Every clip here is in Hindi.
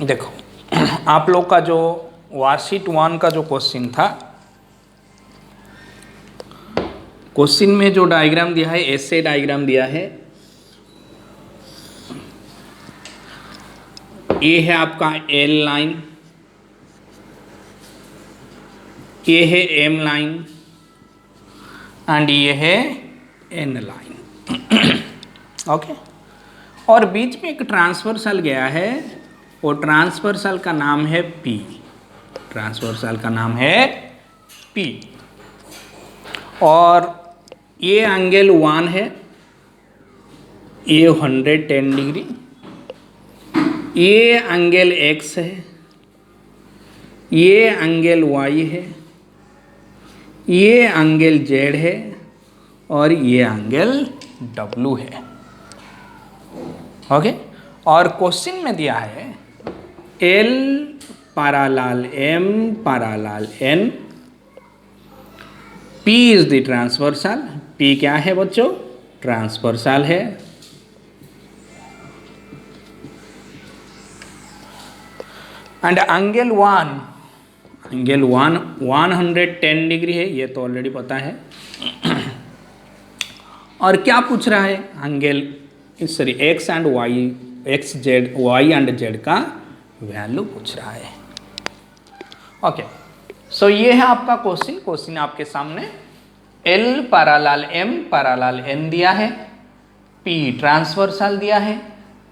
देखो आप लोग का जो वर्कशीट 1 का जो क्वेश्चन था, क्वेश्चन में जो डायग्राम दिया है ऐसे डायग्राम दिया है। ये है आपका एल लाइन, ये है एम लाइन एंड ये है एन लाइन। ओके, और बीच में एक ट्रांसवर्सल गया है, वो ट्रांसवर्सल का नाम है पी। ट्रांसवर्सल का नाम है पी, और ये एंगल 1 है, ये 110 डिग्री, ये एंगल x है, ये एंगल y है, ये एंगल z है, और ये एंगल w है। ओके, और क्वेश्चन में दिया है L parallel M parallel N, P is the transversal. P क्या है बच्चों? ट्रांसवर्सल है। एंड एंगल 110 डिग्री है, ये तो ऑलरेडी पता है। और क्या पूछ रहा है? Angle sorry X and Y, X Z Y and Z का वैल्यू पूछ रहा है। ओके, सो ये है आपका क्वेश्चन। क्वेश्चन आपके सामने L parallel M parallel N दिया है, P ट्रांसवर्सल दिया है,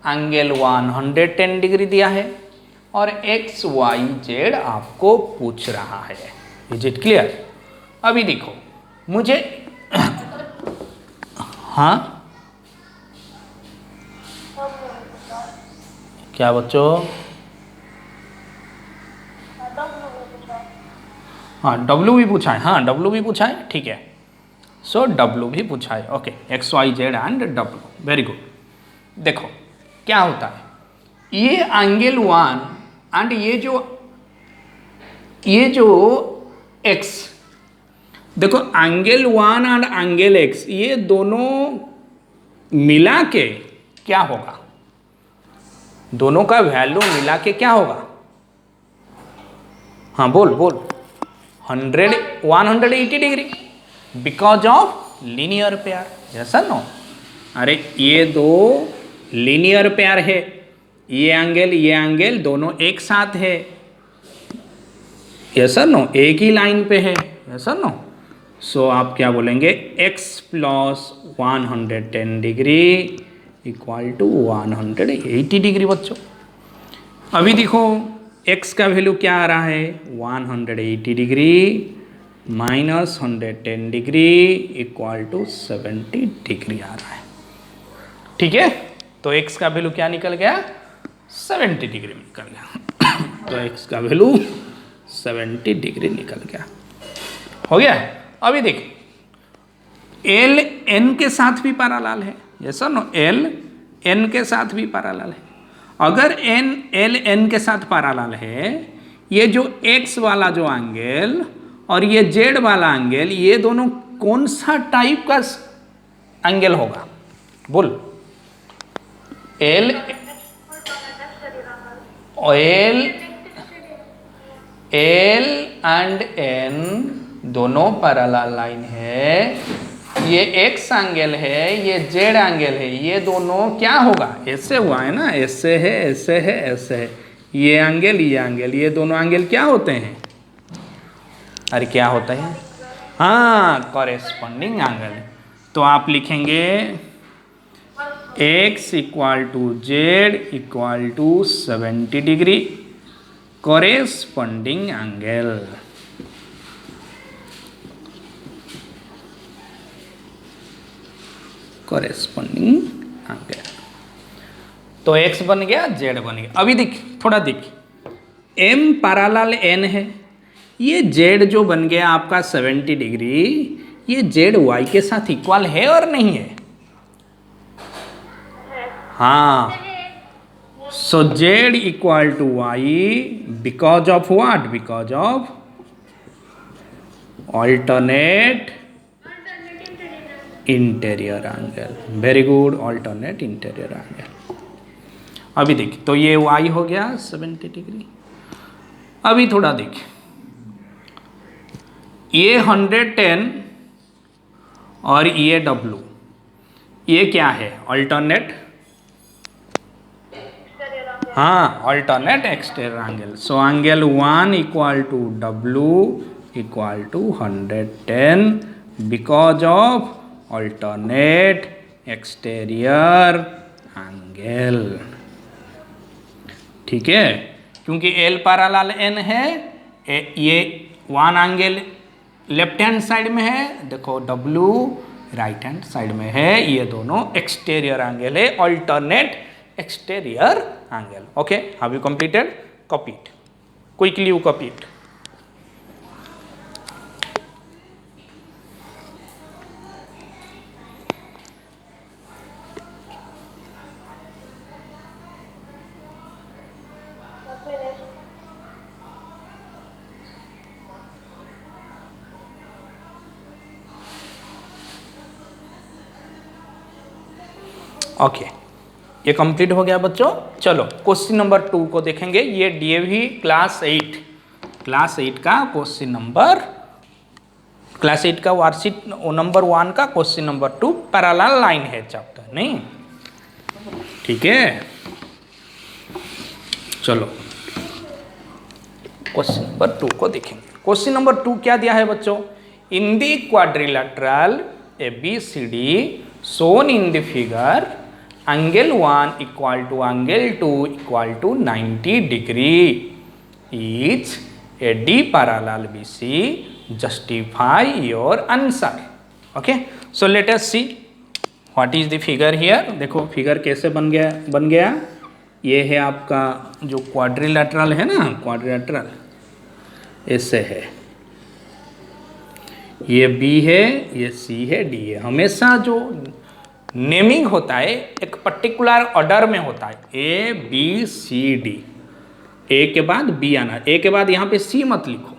एंगल 110 डिग्री दिया है, और एक्स वाई जेड आपको पूछ रहा है। Is it clear? अभी देखो मुझे हाँ क्या बच्चों? हाँ W भी पूछा है, हाँ W भी पूछा है, ठीक है। सो W भी पूछा है। Okay, X Y Z and W, very good. देखो क्या होता है, ये एंगल 1 एंड ये जो x, देखो एंगल 1 एंड एंगल x, ये दोनों मिला के क्या होगा? दोनों का वैल्यू मिला के क्या होगा? हाँ बोल 180 degree because of linear pair. जैसा नो, अरे ये दो लीनियर पेयर है, ये एंगल दोनों एक साथ है। यस नो, एक ही लाइन पे है। यस नो, सो आप क्या बोलेंगे? x plus 110 degree equal to 180 degree. बच्चों अभी देखो x का वैल्यू क्या आ रहा है? 180 degree minus 110 degree equal to 70 degree आ रहा है। ठीक है, तो x का वैल्यू क्या निकल गया? 70 डिग्री निकल गया। तो x का वैल्यू 70 डिग्री निकल गया। हो गया? अभी देख, L N के साथ भी पैरेलल है। यस नो, L N के साथ भी पैरेलल है। अगर L N के साथ पैरेलल है, ये जो x वाला जो एंगल और ये z वाला एंगल, ये दोनों कौन सा टाइप का एंगल होगा? बोल। L एंड N दोनों पैरेलल लाइन है, ये x एंगल है, ये z एंगल है, ये दोनों क्या होगा? ऐसे हुआ है ना, ऐसे है, ऐसे है, ऐसे है, ये एंगल, ये दोनों एंगल क्या होते हैं? अरे क्या होता है? हाँ, कॉरेस्पॉन्डिंग एंगल। तो आप लिखेंगे x equal to Z equal to 70 degree corresponding angle. Corresponding angle, तो x बन गया, z बन गया। अभी देख, थोड़ा देख, m पैरेलल n है, ये z जो बन गया आपका 70 डिग्री, ये z y के साथ इक्वल है और नहीं है? हाँ, so z equal to y because of what? Because of alternate interior angle. Very good, alternate interior angle. अभी देखिए, तो ये y हो गया 70 डिग्री। अभी थोड़ा देखिए, ये 110 और ये W, ये क्या है? अल्टरनेट, हाँ, alternate exterior angle. So angle 1 equal to W equal to 110 because of alternate exterior angle. ठीक है, क्योंकि L पैरेलल N है, ये one angle left hand side में है, देखो W राइट हैंड साइड में है, ये दोनों एक्सटीरियर एंगल है, alternate exterior angle. Okay, have you completed? Copy it quickly, you copy it. Okay, ये कंप्लीट हो गया बच्चों। चलो क्वेश्चन नंबर 2 को देखेंगे। ये डीएवी क्लास 8 का क्वेश्चन नंबर, क्लास 8 का वार्षिक नंबर 1 का क्वेश्चन नंबर 2 पैरेलल लाइन है चैप्टर, नहीं? ठीक है, चलो क्वेश्चन नंबर 2 को देखेंगे। क्वेश्चन नंबर 2 क्या दिया है बच्चों? In the quadrilateral ABCD shown in the figure, angle 1 equal to angle 2 equal to 90 degree each AD parallel BC. Justify your answer. Okay, so let us see what is the figure here. देखो फिगर कैसे बन गया। ये है आपका जो क्वाड्रिलेटरल है ना, क्वाड्रिलेटरल ऐसे है, ये B है, ये C है, D है। हमेशा जो नेमिंग होता है एक पर्टिकुलर ऑर्डर में होता है, A B C D, A के बाद B आना, A के बाद यहाँ पे C मत लिखो।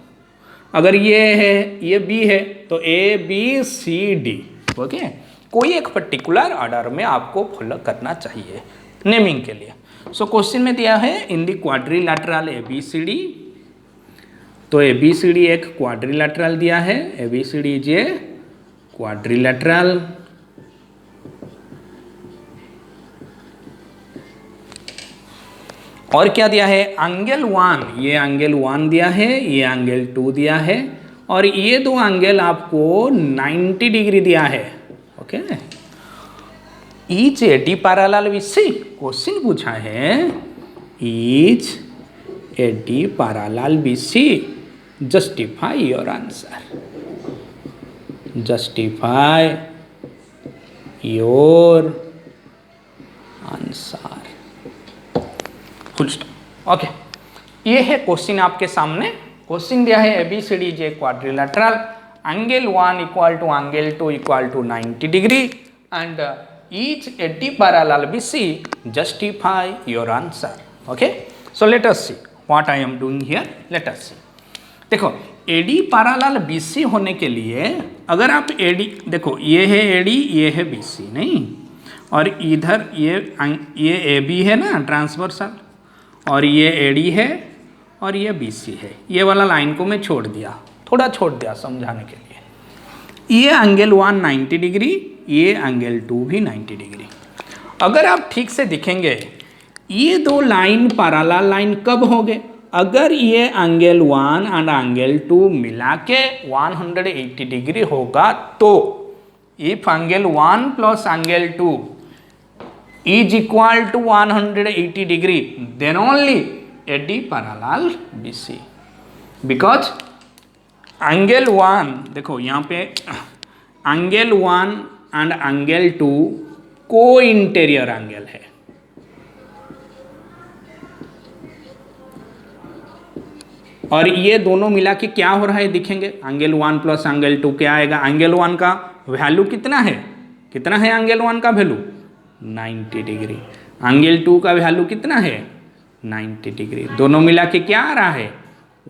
अगर ये है, ये B है, तो A B C D। Okay, कोई एक पर्टिकुलर ऑर्डर में आपको फॉलो करना चाहिए नेमिंग के लिए। सो क्वेश्चन में दिया है इन द क्वाड्रिलेटरल ABCD, तो ABCD एक क्वाड्रिलेटरल दिया है, ABCD इज ए क्वाड्रिलेटरल। और क्या दिया है? एंगल 1, ये एंगल 1 दिया है, ये एंगल 2 दिया है, और ये दो एंगल आपको 90 डिग्री दिया है। Okay, each AD parallel BC, question पूछा है each AD parallel BC, justify your answer, justify your answer, full stop. Okay, ये है क्वेश्चन आपके सामने। क्वेश्चन दिया है ABCD जे quadrilateral, angle 1 equal to angle 2 equal to 90 degree and each AD parallel BC, justify your answer. Okay, so let us see what I am doing here. Let us see, देखो AD पैरेलल BC होने के लिए अगर आप AD देखो, ये है AD, ये है BC, नहीं? और इधर ये AB है ना ट्रांसवर्सल, और ये AD है और ये BC है। ये वाला लाइन को मैं छोड़ दिया, थोड़ा छोड़ दिया समझाने के लिए। ये एंगल 1 90 डिग्री, ये एंगल 2 भी 90 डिग्री। अगर आप ठीक से दिखेंगे, ये दो लाइन पैरेलल लाइन कब हो गए? अगर ये एंगल 1 एंड एंगल 2 मिला के 180 डिग्री होगा तो if angle 1 plus angle 2 is equal to 180 degree, then only AD parallel BC, because angle 1 देखो यहाँ पे एंगल 1 एंड एंगल 2 को इंटीरियर एंगल है। और ये दोनों मिला के क्या हो रहा है दिखेंगे, एंगल 1 प्लस एंगल 2 क्या आएगा? एंगल 1 का वैल्यू कितना है? कितना है एंगल 1 का वैल्यू? 90 डिग्री। एंगल 2 का वैल्यू कितना है? 90 डिग्री। दोनों मिला के क्या आ रहा है?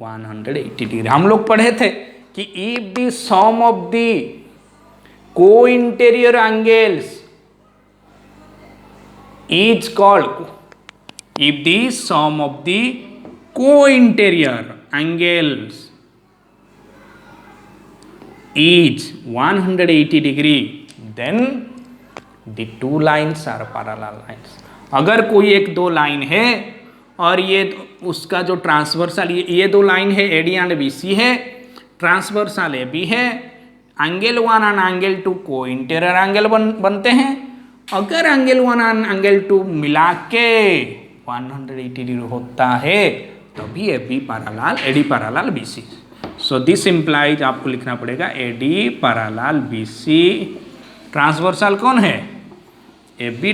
180 डिग्री। हम लोग पढ़े थे कि if the sum of the co interior angles is called, if the sum of the co interior angles is 180 degree then the two lines are parallel lines। अगर कोई एक दो लाइन है और ये उसका जो ट्रांसवर्सल ये दो लाइन है AD एंड BC है, ट्रांसवर्सल AB है, एंगल 1 एंड एंगल 2 को इंटीरियर एंगल बनते हैं। अगर एंगल 1 एंड एंगल 2 मिला के 180 डिग्री होता है तभी AB parallel BC। So this implies आपको लिखना पड़ेगा AD पैरेलल BC। ट्रांसवर्सल कौन है? AB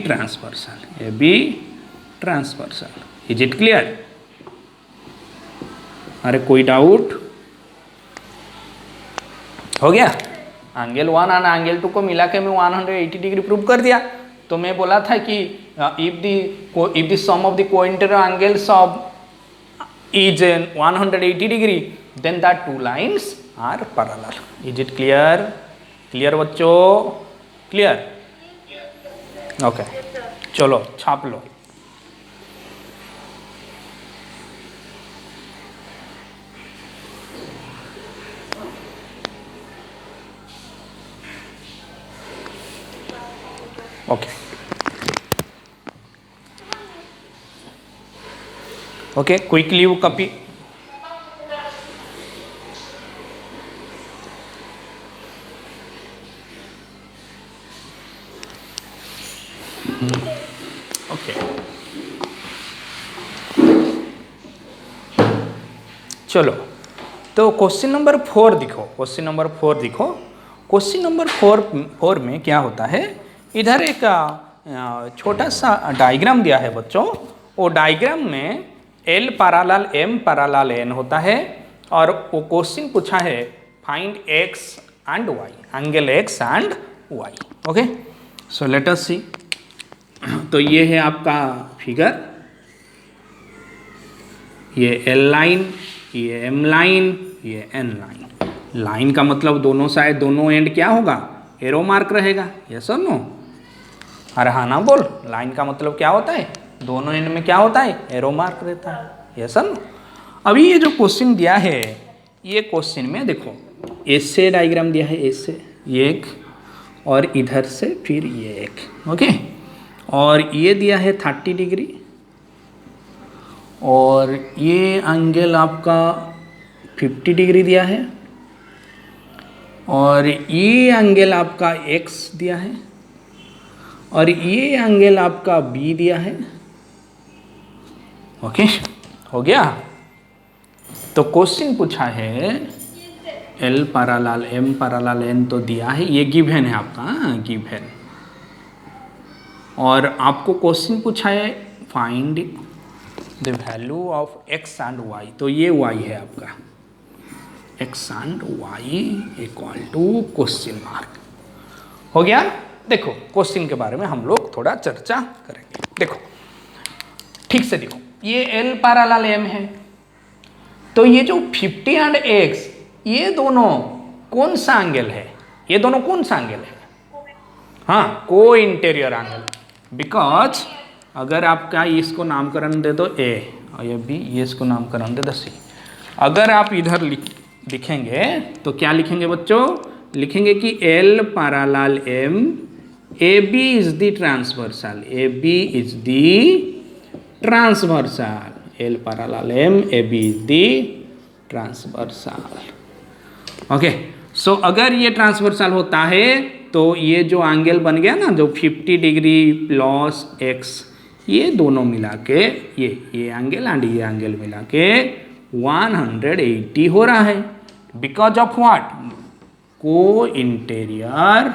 transversal. Is it clear? अरे कोई डाउट? हो गया? एंगल 1 और एंगल 2 को मिला के मैं 180 डिग्री प्रूव कर दिया। तो मैं बोला था कि if the sum of the co interior angles of is 180 degree then the two lines are parallel। is it clear बच्चों? क्लियर? ओके चलो छाप लो। ओके क्विकली वो कॉपी। ओके चलो तो क्वेश्चन नंबर 4 दिखो। क्वेश्चन नंबर 4 में क्या होता है? इधर एक छोटा सा डायग्राम दिया है बच्चों। वो डायग्राम में L parallel M parallel N होता है और वो क्वेश्चन पूछा है find X and Y, angle X and Y। Okay so let us see. तो ये है आपका फिगर, ये L लाइन, ये M लाइन, ये N लाइन। लाइन का मतलब दोनों साइड दोनों एंड क्या होगा? एरो मार्क रहेगा। यस और नो? अरे हाँ ना बोल। लाइन का मतलब क्या होता है? दोनों एंड में क्या होता है? एरो मार्क रहता है। Yes sir. अभी ये जो क्वेश्चन दिया है, ये क्वेश्चन में देखो ऐसे डायग्राम दिया है, ऐसे ये एक और इधर से फिर ये एक। ओके और ये दिया है 30 डिग्री और ये एंगल आपका 50 डिग्री दिया है और ये एंगल आपका X दिया है और ये एंगल आपका B दिया है। ओके हो गया? तो क्वेश्चन पूछा है L parallel M parallel N तो दिया है, ये गिवन है आपका, गिवन। और आपको क्वेश्चन पूछा है find the value of X and Y। तो ये Y है आपका, X and Y equal to question mark. हो गया? देखो क्वेश्चन के बारे में हम लोग थोड़ा चर्चा करेंगे। देखो ठीक से देखो, ये L पैरेलल M है तो ये जो 50 एंड X ये दोनों कौन सा एंगल है? ये दोनों कौन सा एंगल है? हाँ को इंटीरियर एंगल। बिकॉज अगर आपका इसको नामकरण दे दो A और ये B, ये इसको नामकरण दे दो C। अगर आप इधर लिखेंगे तो क्या लिखेंगे बच्चों? लिखेंगे कि L parallel M, AB is the transversal, AB is the transversal, L parallel M, AB is the transversal। Okay so अगर ये ट्रांसवर्सल होता है तो ये जो एंगल बन गया ना, जो 50 डिग्री प्लस X, ये दोनों मिला के ये एंगल एंड ये एंगल मिला के 180 हो रहा है। Because of what? को इंटीरियर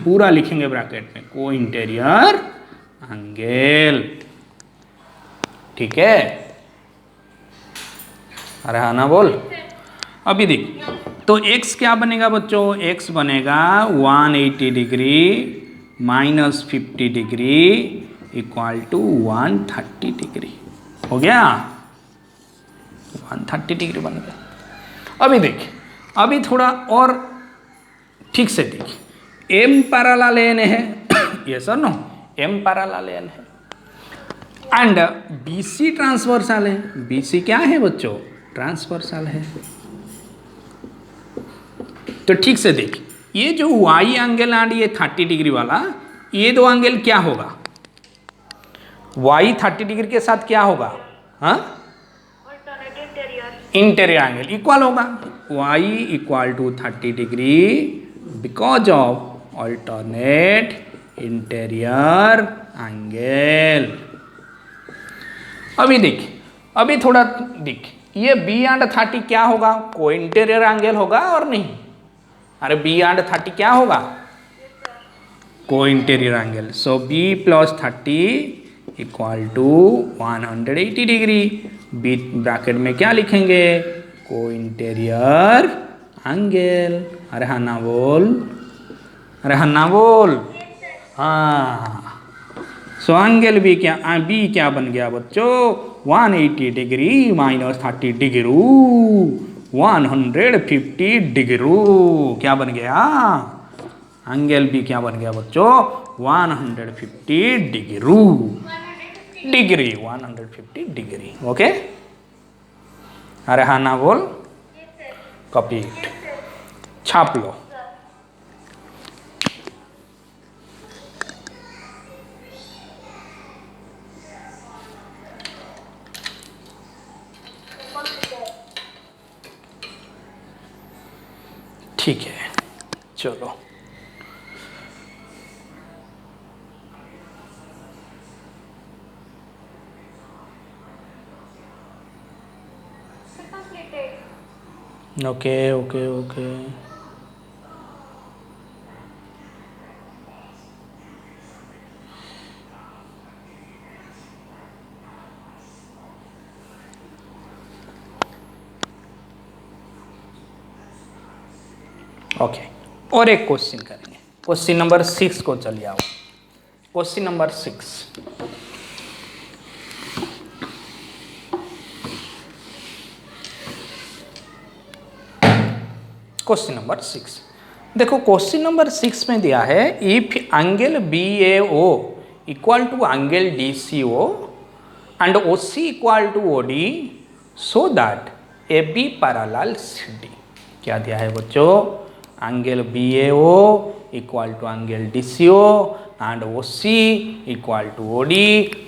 पूरा लिखेंगे ब्रैकेट में, को इंटीरियर एंगल। ठीक है? अरे हाँ ना बोल। अभी देख तो x क्या बनेगा बच्चों? x बनेगा 180 degree minus 50 degree equal to 130 degree. हो गया? 130 डिग्री बन गया। अभी देख, अभी थोड़ा और ठीक से देख, M पैरेलल N है, ये sir no, M parallel N है। एंड BC ट्रांसवर्सल है। BC क्या है बच्चों? ट्रांसवर्सल है। तो ठीक से देखिए, ये जो Y एंगल एंड ये 30 डिग्री वाला, ये दो एंगल क्या होगा? Y 30 डिग्री के साथ क्या होगा? हाँ, इंटीरियर एंगल इक्वल होगा। Y equal to 30 degree because of alternate interior angle. अभी देखिए, अभी थोड़ा देखिए, ये B एंड 30 क्या होगा? को इंटीरियर एंगल होगा और नहीं? अरे B एंड 30 क्या होगा? Co interior angle. So B plus 30 equal to 180 degree. B bracket में क्या लिखेंगे? को इंटीरियर एंगल। अरे हाँ ना बोल, अरे हाँ ना बोल। हाँ, सो एंगल भी क्या बन गया बच्चों? 180 डिग्री माइनस 30 डिग्री 150 डिग्री। क्या बन गया? एंगल भी क्या बन गया बच्चों? 150 डिग्री 150 डिग्री। ओके, अरे हाँ ना बोल, कॉपी इट, छाप लो। ठीक है, चलो ओके ओके ओके। ओके, और एक क्वेश्चन करेंगे। क्वेश्चन नंबर 6 को चलिए आओ। क्वेश्चन नंबर 6, क्वेश्चन नंबर 6 देखो। क्वेश्चन नंबर 6 में दिया है if angle BAO equal to angle DCO and OC equal to OD so that AB parallel CD। क्या दिया है बच्चों? Angle BAO equal to angle DCO and OC equal to OD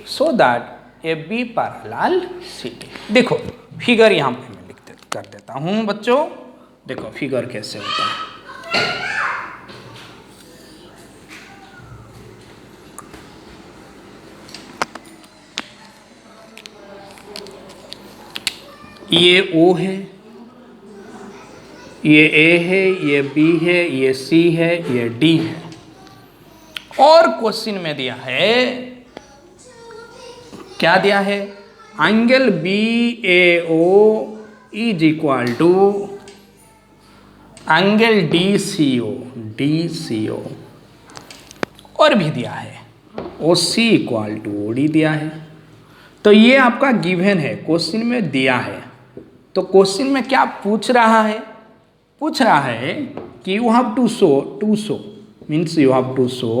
so that AB parallel CD। देखो फिगर यहाँ पे मैं कर देता हूँ बच्चों। देखो फिगर कैसे होता है। ये O है, ये A है, ये B है, ये C है, ये D है। और क्वेश्चन में दिया है, क्या दिया है? Angle BAO is equal to angle DCO और भी दिया है OC इक्वल टू OD दिया है। तो ये आपका गिवन है, क्वेश्चन में दिया है। तो क्वेश्चन में क्या पूछ रहा है? पूछ रहा है कि you have to show means you have to show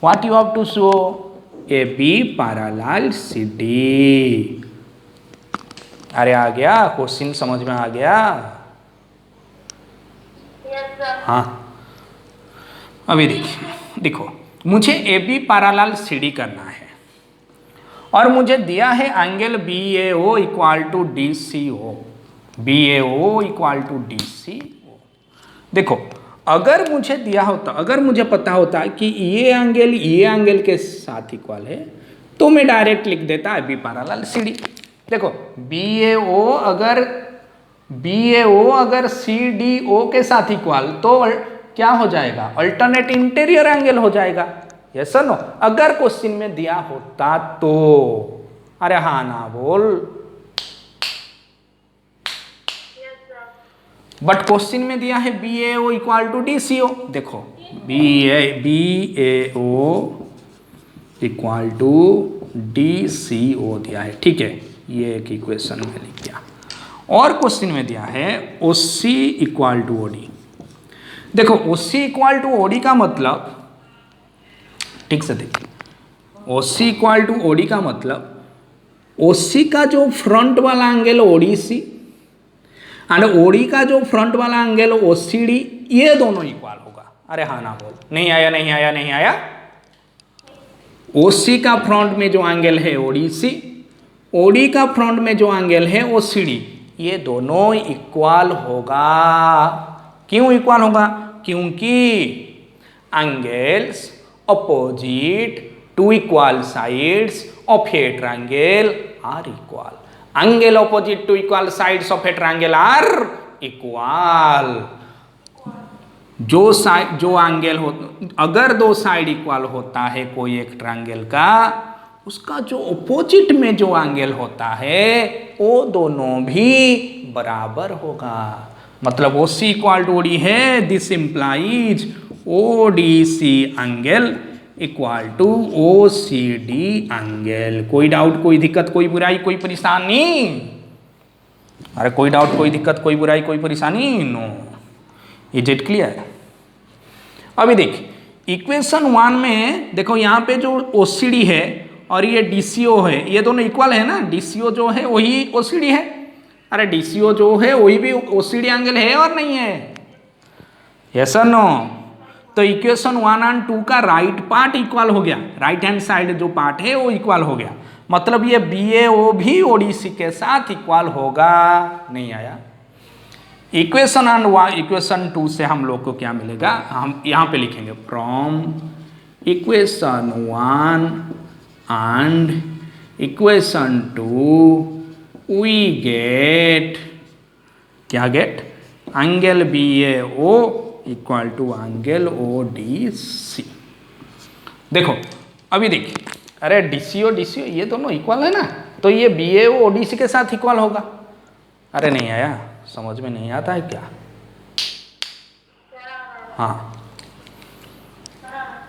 what you have to show? AB parallel CD। अरे आ गया क्वेश्चन, समझ में आ गया? हाँ, अभी देखिए, देखो मुझे AB पैरेलल CD करना है और मुझे दिया है angle BAO equal to DCO। BAO equal to DCO। देखो अगर मुझे दिया होता, अगर मुझे पता होता कि ये एंगल के साथ इक्वल है तो मैं डायरेक्ट लिख देता AB पैरेलल CD। देखो BAO अगर CDO के साथ इक्वल तो क्या हो जाएगा? अल्टरनेट इंटीरियर एंगल हो जाएगा। Yes no? अगर क्वेश्चन में दिया होता तो। अरे हाँ ना बोल। बट क्वेश्चन में दिया है BAO इक्वल टू DCO। देखो BAO इक्वल टू DCO दिया है, ठीक है, ये एक इक्वेशन में लिख दिया। और क्वेश्चन में दिया है OC इक्वल टू OD। देखो OC इक्वल टू OD का मतलब, ठीक से देखिए, OC इक्वल टू OD का मतलब ओसी का जो फ्रंट वाला एंगल ओडीसी एंड ओडी का जो फ्रंट वाला एंगल ओसीडी, ये दोनों इक्वल होगा। अरे हाँ ना बोल, नहीं आया नहीं आया नहीं आया। ओसी का फ्रंट में जो एंगल है ओडीसी, ओडी का फ्रंट में जो एंगल है ओसीडी, ये दोनों इक्वल होगा। क्यों इक्वल होगा? क्योंकि angles opposite to equal sides of a triangle are equal. Angle opposite to equal sides of a triangle are equal. जो एंगल हो, अगर दो साइड इक्वल होता है कोई एक ट्रायंगल का, उसका जो ऑपोजिट में जो एंगल होता है वो दोनों भी बराबर होगा। मतलब OC इक्वल टू OD है, this implies ODC angle equal to OCD angle. कोई डाउट, कोई दिक्कत, कोई बुराई, कोई परेशानी? अरे कोई डाउट, कोई दिक्कत, कोई बुराई, कोई परेशानी? नो। Is it clear? अभी देख इक्वेशन 1 में देखो, यहाँ पे जो OCD है और ये DCO है, ये दोनों इक्वल है ना। DCO जो है वही OCD है। अरे DCO जो है वही भी OCD एंगल है और नहीं है? यस और नो? तो इक्वेशन 1 और 2 का राइट पार्ट इक्वल हो गया, राइट हैंड साइड जो पार्ट है वो इक्वल हो गया। मतलब ये BAO भी ODC के साथ इक्वल होगा। नहीं आया? इक्वेशन 1 इक्वेशन 2 से हम लोग को क्या मिलेगा? हम यहाँ पे लिखेंगे from equation 1 and equation 2 we get, क्या get? Angle BAO equal to angle ODC। देखो अभी देखिए, अरे DCO ये दोनों इक्वल है ना, तो ये BAO ODC के साथ इक्वल होगा। अरे नहीं आया? समझ में नहीं आता है क्या? हाँ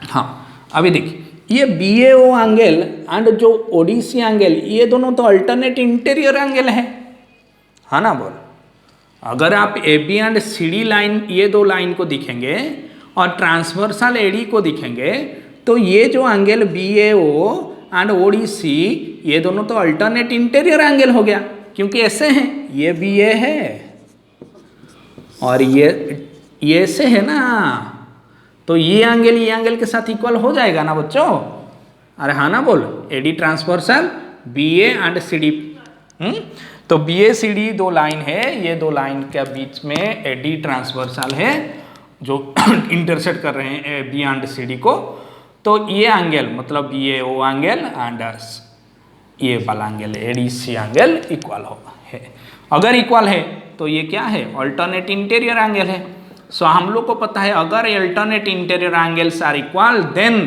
हाँ, अभी देखिए ये BAO एंगल एंड जो ODC एंगल, ये दोनों तो अल्टरनेट इंटीरियर एंगल है। हाँ ना बोल? अगर आप AB एंड CD लाइन, ये दो लाइन को दिखेंगे और ट्रांसवर्सल AD को दिखेंगे, तो ये जो एंगल BAO एंड ODC, ये दोनों तो अल्टरनेट इंटीरियर एंगल हो गया, क्योंकि ऐसे हैं, ये BA है और ये ऐसे है ना, तो ये एंगल के साथ इक्वल हो जाएगा ना बच्चों? अरे हाँ ना बोल? AD transversal BA and CD। तो BA CD दो लाइन है, ये दो लाइन के बीच में AD ट्रांसवर्सल है जो इंटरसेक्ट कर रहे हैं AB एंड CD को। तो ये एंगल मतलब BAO एंगल एंड ये वाला एंगल ADC एंगल इक्वल होगा है। अगर इक्वल है तो ये क्या है? अल्टरनेट इंटीरियर एंगल है। सो हम लोग को पता है अगर alternate interior angles are equal, then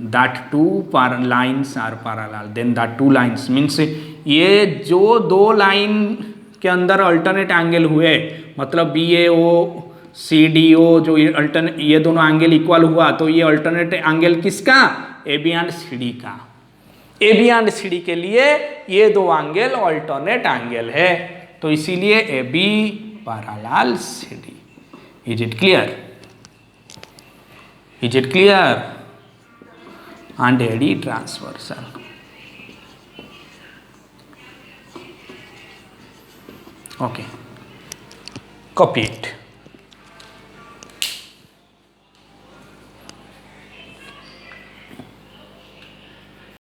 that two lines are parallel, then that two lines means ये जो दो लाइन के अंदर अल्टरनेट एंगल हुए, मतलब BAO CDO जो ये दोनों एंगल इक्वल हुआ, तो ये अल्टरनेट एंगल किसका? AB एंड CD का। AB एंड CD के लिए ये दो एंगल अल्टरनेट एंगल है, तो इसीलिए AB parallel CD। Is it clear? Is it clear? And AD transversal. Okay, copy it.